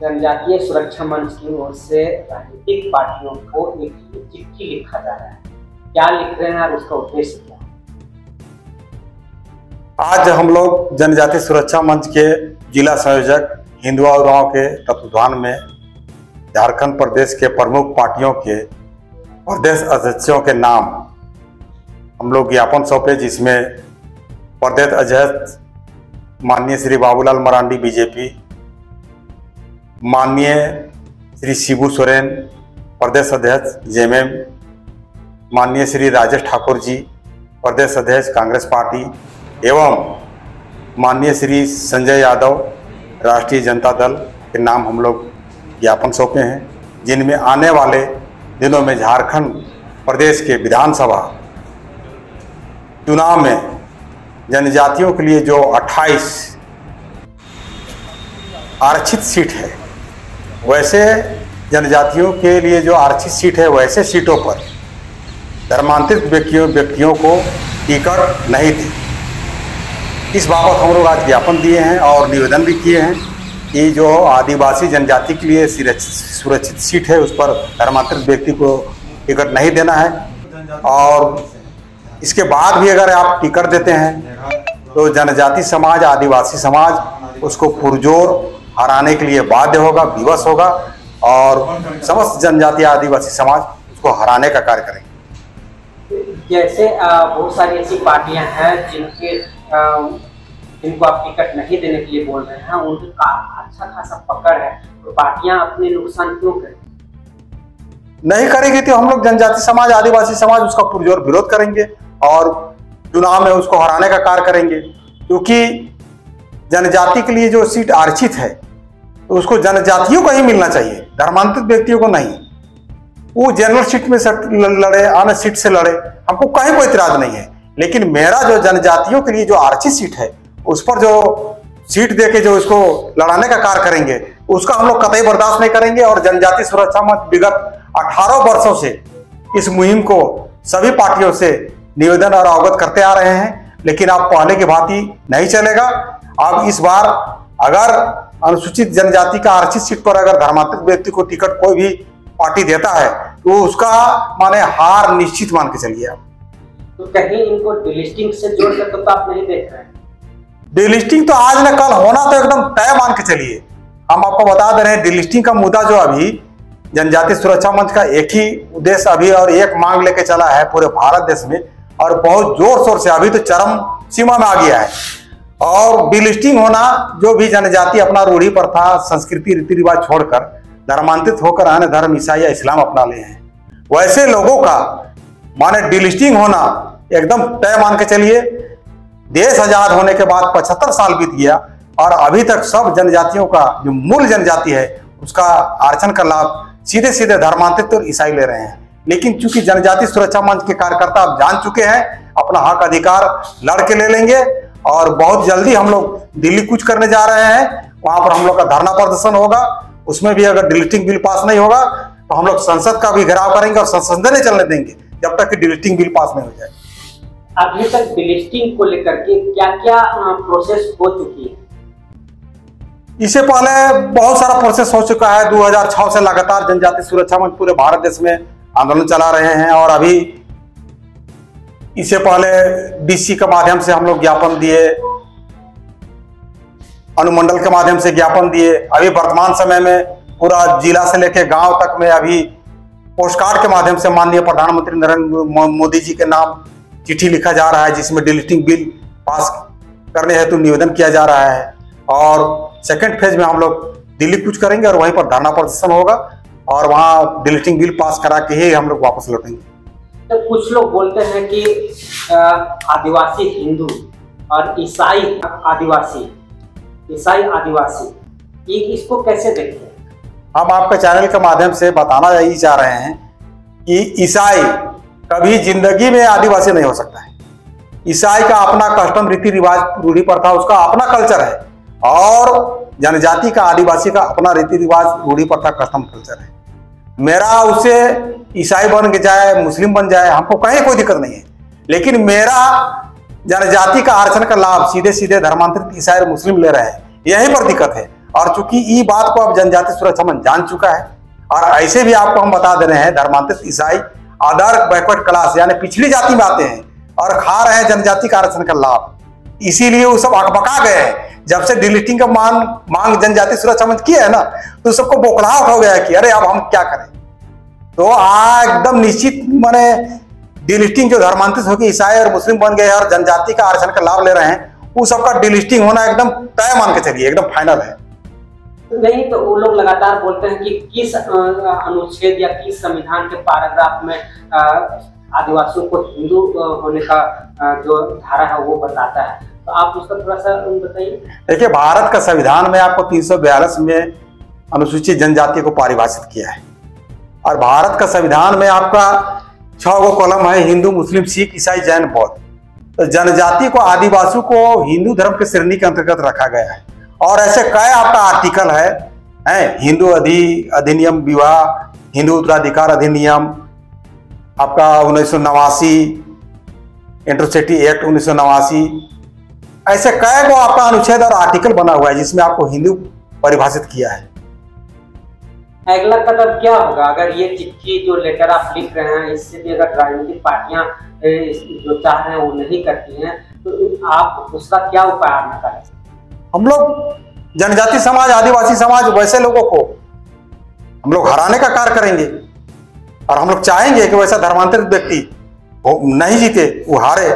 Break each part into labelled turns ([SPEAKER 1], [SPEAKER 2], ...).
[SPEAKER 1] जनजातीय सुरक्षा मंच की ओर से राजनीतिक पार्टियों को एक चिट्ठी लिखा जा रहा है, क्या लिख रहे हैं और उसका उद्देश्य क्या है?
[SPEAKER 2] आज हम लोग जनजातीय सुरक्षा मंच के जिला संयोजक हिंदुआ उरांव के तत्वाधान में झारखंड प्रदेश के प्रमुख पार्टियों के प्रदेश अध्यक्षों के नाम हम लोग ज्ञापन सौंपे, जिसमें प्रदेश अध्यक्ष माननीय श्री बाबूलाल मरांडी बीजेपी, माननीय श्री शिबू सोरेन प्रदेश अध्यक्ष जेएमएम, माननीय श्री राजेश ठाकुर जी प्रदेश अध्यक्ष कांग्रेस पार्टी एवं माननीय श्री संजय यादव राष्ट्रीय जनता दल के नाम हम लोग ज्ञापन सौंपे हैं, जिनमें आने वाले दिनों में झारखंड प्रदेश के विधानसभा चुनाव में जनजातियों के लिए जो 28 आरक्षित सीट है, वैसे जनजातियों के लिए जो आरक्षित सीट है वैसे सीटों पर धर्मांतरित व्यक्तियों को टिकट नहीं दी। इस बाबत हम लोग आज ज्ञापन दिए हैं और निवेदन भी किए हैं कि जो आदिवासी जनजाति के लिए सुरक्षित सीट है उस पर धर्मांतरित व्यक्ति को टिकट नहीं देना है, और इसके बाद भी अगर आप टिकट देते हैं तो जनजाति समाज, आदिवासी समाज उसको पुरजोर हराने के लिए बाध्य होगा, विवश होगा, और समस्त जनजाति आदिवासी समाज उसको हराने का कार्य करेंगे।
[SPEAKER 1] जैसे बहुत सारी ऐसी पार्टियां हैं जिनको आप टिकट नहीं देने के लिए बोल रहे हैं, उनका अच्छा खासा पकड़ है, तो पार्टियां अपने नुकसान क्यों करें?
[SPEAKER 2] नहीं करेगी तो हम लोग जनजाति समाज, आदिवासी समाज उसका पुरजोर विरोध करेंगे और चुनाव में उसको हराने का कार्य करेंगे, क्योंकि जनजाति के लिए जो सीट आरक्षित है तो उसको जनजातियों को ही मिलना चाहिए, धर्मांतरित व्यक्तियों को नहीं। वो जनरल सीट में लड़े, अन्य सीट से लड़े, हमको कहीं कोई इतराज नहीं है, लेकिन मेरा जो जनजातियों के लिए जो आरक्षित सीट है उस पर जो सीट देके जो इसको लड़ाने का कार्य करेंगे उसका हम लोग कतई बर्दाश्त नहीं करेंगे। और जनजातीय सुरक्षा मंच विगत 18 वर्षों से इस मुहिम को सभी पार्टियों से निवेदन और अवगत करते आ रहे हैं, लेकिन अब पहले की भांति नहीं चलेगा। अब इस बार अगर अनुसूचित जनजाति का आरक्षित सीट पर अगर धर्मांतरित व्यक्ति को टिकट कोई भी पार्टी देता है तो उसका माने हार निश्चित मान के चलिए। आप
[SPEAKER 1] तो कहीं इनको डिलिस्टिंग से जोड़कर तो आप नहीं देख रहे हैं?
[SPEAKER 2] डिलिस्टिंग तो आज न कल होना तो एकदम तय मान के चलिए। हम आपको बता दे रहे हैं, डिलिस्टिंग का मुद्दा जो अभी जनजातीय सुरक्षा मंच का एक ही उद्देश्य अभी और एक मांग लेके चला है पूरे भारत देश में, और बहुत जोर शोर से अभी तो चरम सीमा में आ गया है। और डिलिस्टिंग होना, जो भी जनजाति अपना रूढ़ी प्रथा, संस्कृति, रीति रिवाज छोड़कर धर्मांतरित होकर अन्य धर्म ईसाई या इस्लाम अपना ले हैं, वैसे लोगों का माने डिलिस्टिंग होना एकदम तय मान के चलिए। देश आजाद होने के बाद 75 साल बीत गया और अभी तक सब जनजातियों का जो मूल जनजाति है उसका आरक्षण का लाभ सीधे सीधे धर्मांतरित और ईसाई ले रहे हैं। लेकिन चूंकि जनजाति सुरक्षा मंच के कार्यकर्ता अब जान चुके हैं, अपना हक अधिकार लड़के ले लेंगे, और बहुत जल्दी हम लोग दिल्ली कूच करने जा रहे हैं। वहां पर हम लोग का धरना प्रदर्शन होगा, उसमें भी अगर डिलिस्टिंग बिल पास नहीं होगा तो हम लोग संसद का भी घेराव करेंगे और संसद नहीं चलने देंगे जब तक कि डिलिस्टिंग बिल पास नहीं हो जाए।
[SPEAKER 1] अभी तक डिलिस्टिंग को लेकर के क्या क्या प्रोसेस हो चुकी है?
[SPEAKER 2] इससे पहले बहुत सारा प्रोसेस हो चुका है। 2006 से लगातार जनजाति सुरक्षा मंच पूरे भारत देश में आंदोलन चला रहे हैं, और अभी इससे पहले डीसी के माध्यम से हम लोग ज्ञापन दिए, अनुमंडल के माध्यम से ज्ञापन दिए। अभी वर्तमान समय में पूरा जिला से लेकर गांव तक में अभी पोस्ट कार्ड के माध्यम से माननीय प्रधानमंत्री नरेंद्र मोदी जी के नाम चिट्ठी लिखा जा रहा है, जिसमें डिलिस्टिंग बिल पास करने हेतु निवेदन किया जा रहा है। और सेकेंड फेज में हम लोग दिल्ली कूच करेंगे और वहीं पर धरना प्रदर्शन होगा, और वहां डिलिस्टिंग बिल पास करा के ही हम लोग वापस लौटेंगे।
[SPEAKER 1] तो कुछ लोग बोलते हैं कि आदिवासी हिंदू और ईसाई आदिवासी ये इसको कैसे देखते हैं?
[SPEAKER 2] हम आपके चैनल के माध्यम से बताना यही चाह रहे हैं कि ईसाई कभी जिंदगी में आदिवासी नहीं हो सकता है। ईसाई का अपना कस्टम, रीति रिवाज, रूढ़ी प्रथा, उसका अपना कल्चर है, और जनजाति का, आदिवासी का अपना रीति रिवाज, रूढ़ी प्रथा, कस्टम, कल्चर है। मेरा उससे ईसाई बन के जाए, मुस्लिम बन जाए, हमको कहीं कोई दिक्कत नहीं है, लेकिन मेरा जनजाति का आरक्षण का लाभ सीधे सीधे धर्मांतरित ईसाई और मुस्लिम ले रहे हैं, यहीं पर दिक्कत है। और चूंकि ये बात को अब जनजातीय सुरक्षा मंच जान चुका है, और ऐसे भी आपको हम बता दे रहे हैं, धर्मांतरित ईसाई अदर बैकवर्ड क्लास यानी पिछड़ी जाति में आते हैं और खा रहे हैं जनजाति का आरक्षण का लाभ। इसीलिए वो सब अकबका गए हैं। जब से डिलिस्टिंग का मांग जनजातीय सुरक्षा मंच की है ना, तो सबको बौखलाहट हो गया है कि अरे अब हम क्या करें। तो एकदम निश्चित माने डिलिस्टिंग जो धर्मांतरित होकर ईसाई और मुस्लिम बन गए और जनजाति का आरक्षण का लाभ ले रहे हैं, वो सबका डिलिस्टिंग होना एकदम तय मान के चलिए, एकदम फाइनल है।
[SPEAKER 1] नहीं तो वो लोग लगातार बोलते हैं कि किस अनुच्छेद या किस संविधान के पैराग्राफ में आदिवासियों को हिंदू होने का जो धारा है वो बताता है, तो आप उसका थोड़ा सा बताइए। देखिए,
[SPEAKER 2] भारत का संविधान में आपको 342 में अनुसूचित जनजाति को परिभाषित किया है, और भारत का संविधान में आपका 6 गो कॉलम है, हिंदू, मुस्लिम, सिख, ईसाई, जैन, बौद्ध। तो जनजाति को, आदिवासियों को हिंदू धर्म के श्रेणी के अंतर्गत रखा गया है। और ऐसे कई आपका आर्टिकल है, हिंदू अधिनियम विवाह, हिंदू उत्तराधिकार अधिनियम, आपका 1989, एट्रोसिटी एक्ट 1989, ऐसे कई को आपका अनुच्छेद और आर्टिकल बना हुआ है जिसमें आपको हिंदू परिभाषित किया है।
[SPEAKER 1] अगला कदम क्या होगा अगर ये चिट्ठी जो लेटर आप लिख रहे हैं, इससे भी अगर राजनीतिक पार्टियां जो चाह रहे हैं वो नहीं करती हैं, तो आप उसका क्या उपाय करना करें?
[SPEAKER 2] हम लोग जनजाति समाज, आदिवासी समाज, वैसे लोगों को हम लोग हराने का कार्य करेंगे, और हम लोग चाहेंगे कि वैसा धर्मांतरित व्यक्ति नहीं जीते, वो हारे।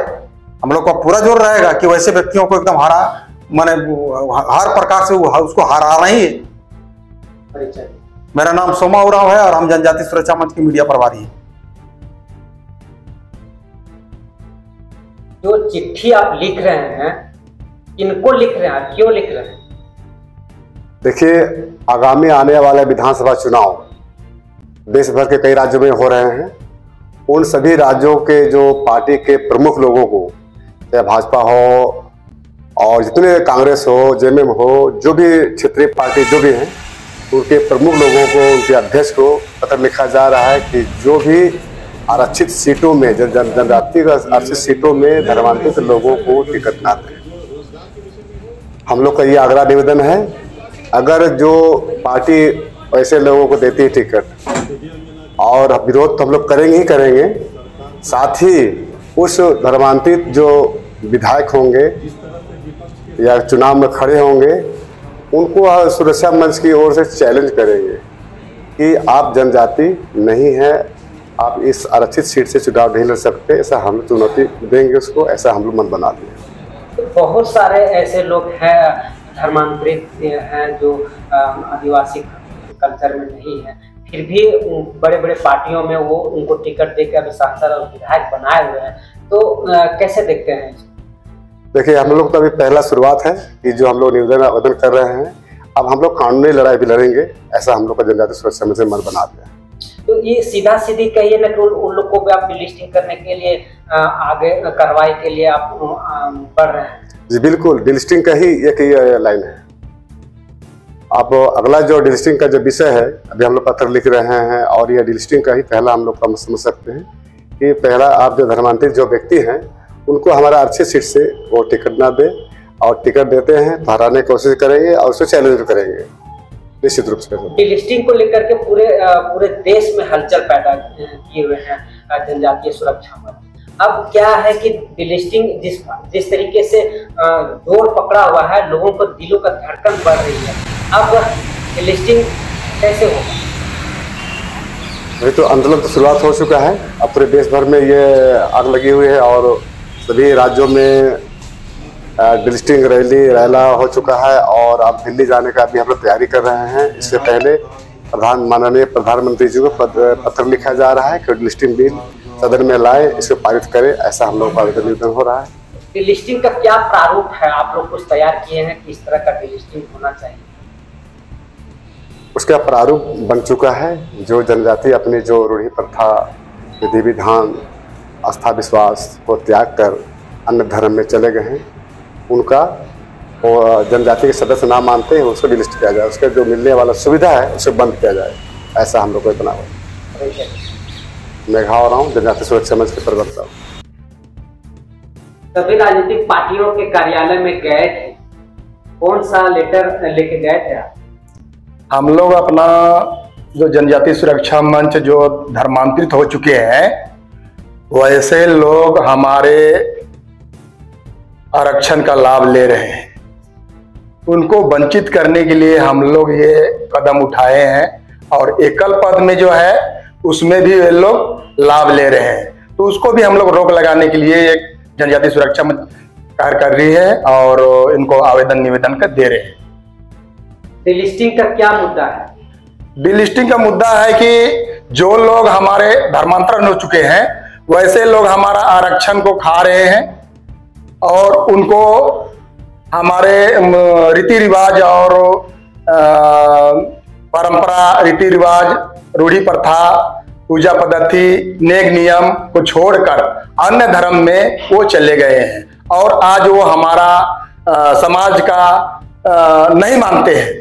[SPEAKER 2] हम लोग का पूरा जोर रहेगा कि वैसे व्यक्तियों को एकदम माने हर प्रकार से उसको हराना ही है। मेरा नाम सोमा उरांव है और हम जनजाति सुरक्षा मंच के मीडिया प्रभारी हैं।
[SPEAKER 1] जो चिट्ठी आप लिख रहे हैं, इनको लिख रहे हैं, क्यों लिख रहे हैं?
[SPEAKER 3] देखिए, आगामी आने वाले विधानसभा चुनाव देश भर के कई राज्यों में हो रहे हैं। उन सभी राज्यों के जो पार्टी के प्रमुख लोगों को, चाहे भाजपा हो और जितने कांग्रेस हो, जेएमएम हो, जो भी क्षेत्रीय पार्टी जो भी हैं, उनके प्रमुख लोगों को, उनके अध्यक्ष को पत्र लिखा जा रहा है कि जो भी आरक्षित सीटों में, जनजाति का आरक्षित सीटों में धर्मांतरित लोगों को टिकट ना दें। हम लोग का ये आग्रह निवेदन है, अगर जो पार्टी ऐसे लोगों को देती है टिकट, और विरोध तो हम लोग करेंगे ही करेंगे, साथ ही उस धर्मांतरित जो विधायक होंगे या चुनाव में खड़े होंगे, उनको सुरक्षा मंच की ओर से चैलेंज करेंगे कि आप जनजाति नहीं है, आप इस आरक्षित सीट से चुनाव नहीं लड़ सकते। ऐसा हम चुनौती देंगे उसको, ऐसा हम लोग मन बना दिए।
[SPEAKER 1] बहुत सारे ऐसे लोग हैं धर्मांतरित हैं जो आदिवासी कल्चर में नहीं है, फिर भी बड़े बड़े पार्टियों में वो उनको टिकट देकर अभी सांसद और विधायक बनाए हुए हैं, तो कैसे देखते हैं?
[SPEAKER 3] देखिए, हम लोग तो अभी पहला शुरुआत है कि जो हम लोग निवेदन आवेदन कर रहे हैं, अब हम लोग कानूनी लड़ाई भी लड़ेंगे, ऐसा हम लोग का जनजाति सुरक्षा मंच से मन बना दिया।
[SPEAKER 1] तो ये सीधा सीधी कहिए ना कि उन लोग को भी आप डिलिस्टिंग करने के लिए आगे कार्रवाई के लिए आप बढ़ रहे हैं?
[SPEAKER 3] जी बिल्कुल, डिलिस्टिंग का ही एक लाइन है। अब अगला जो डिलिस्टिंग का जो विषय है, अभी हम लोग पत्र लिख रहे हैं, और ये डिलिस्टिंग का ही पहला हम लोग समझ सकते हैं कि पहला आप जो धर्मांतरित जो व्यक्ति हैं, उनको हमारा अच्छे सीट से वो टिकट ना दे, और टिकट देते हैं तो हराने की कोशिश करेंगे और उसको चैलेंज करेंगे निश्चित रूप से।
[SPEAKER 1] डिलिस्टिंग को लेकर के पूरे देश में हलचल पैदा किए हुए हैं जनजातीय सुरक्षा मंच। अब क्या है कि डिलिस्टिंग जिस तरीके से जोर पकड़ा हुआ है, लोगों को दिलों का धड़कन बढ़ रही है, अब डिलिस्टिंग कैसे होगा?
[SPEAKER 3] अभी तो आंदोलन तो शुरुआत हो चुका है, अब पूरे देश भर में ये आग लगी हुई है, और सभी राज्यों में डिलिस्टिंग रैला हो चुका है, और अब दिल्ली जाने का भी हम लोग तैयारी कर रहे हैं। इससे पहले माननीय प्रधानमंत्री जी को पत्र लिखा जा रहा है कि डिलिस्टिंग बिल सदन में लाए, इसको पारित करें, ऐसा हम लोग का निवेदन हो रहा है।
[SPEAKER 1] डिलिस्टिंग का क्या प्रारूप है? आप लोग कुछ तैयार किए हैं, किस तरह का डिलिस्टिंग होना चाहिए?
[SPEAKER 3] उसका प्रारूप बन चुका है। जो जनजाति अपनी जो रूढ़ी प्रथा, विधि विधान, आस्था विश्वास को त्याग कर अन्य धर्म में चले गए हैं, उनका वो जनजाति के सदस्य ना मानते हैं, उसको डिलिस्ट किया जाए, उसका जो मिलने वाला सुविधा है उसे बंद किया जाए, ऐसा हम लोग को बना हुआ है। मैं घा रहा हूँ, जनजाति सुरक्षा मंच के प्रवक्ता।
[SPEAKER 1] सभी राजनीतिक पार्टियों के कार्यालय में गए थे, कौन सा लेटर लेके गए थे आप?
[SPEAKER 4] हम लोग अपना जो जनजाति सुरक्षा मंच जो धर्मांतरित हो चुके हैं, वैसे लोग हमारे आरक्षण का लाभ ले रहे हैं, उनको वंचित करने के लिए हम लोग ये कदम उठाए हैं। और एकल पद में जो है उसमें भी वे लोग लाभ ले रहे हैं, तो उसको भी हम लोग रोक लगाने के लिए एक जनजाति सुरक्षा मंच कार्य कर रही है और इनको आवेदन निवेदन कर दे रहे हैं।
[SPEAKER 1] डिलिस्टिंग का क्या मुद्दा है?
[SPEAKER 4] डिलिस्टिंग का मुद्दा है कि जो लोग हमारे धर्मांतरण हो चुके हैं वैसे लोग हमारा आरक्षण को खा रहे हैं और उनको हमारे रीति रिवाज और परंपरा, रीति रिवाज, रूढ़ी प्रथा, पूजा पद्धति, नेक नियम को छोड़कर अन्य धर्म में वो चले गए हैं और आज वो हमारा समाज का नहीं मानते हैं।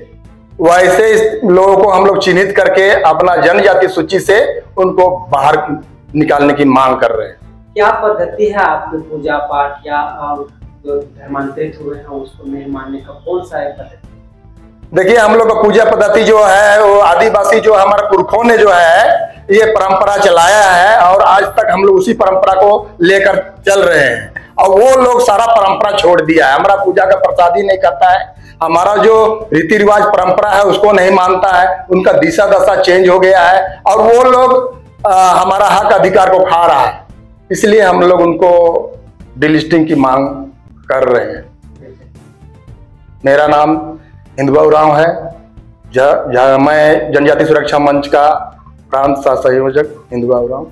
[SPEAKER 4] वैसे इस लोगों को हम लोग चिन्हित करके अपना जनजाति सूची से उनको बाहर निकालने की मांग कर रहे हैं।
[SPEAKER 1] क्या पद्धति है आपके पूजा पाठ या जो धर्मांतरित हुए हैं उसको नहीं मानने का, कौन सा है पद्धति?
[SPEAKER 4] देखिए, हम लोग का पूजा पद्धति जो है वो आदिवासी जो हमारे पुरखों ने जो है ये परंपरा चलाया है और आज तक हम लोग उसी परंपरा को लेकर चल रहे हैं और वो लोग सारा परंपरा छोड़ दिया है। हमारा पूजा का प्रसाद ही नहीं करता है, हमारा जो रीति रिवाज परंपरा है उसको नहीं मानता है, उनका दिशा दशा चेंज हो गया है और वो लोग हमारा हक अधिकार को खा रहा है। इसलिए हम लोग उनको डिलिस्टिंग की मांग कर रहे हैं। मेरा नाम हिंदुआ उरांव है। मैं जनजाति सुरक्षा मंच का प्रांत सह संयोजक हिंदुआ उरांव।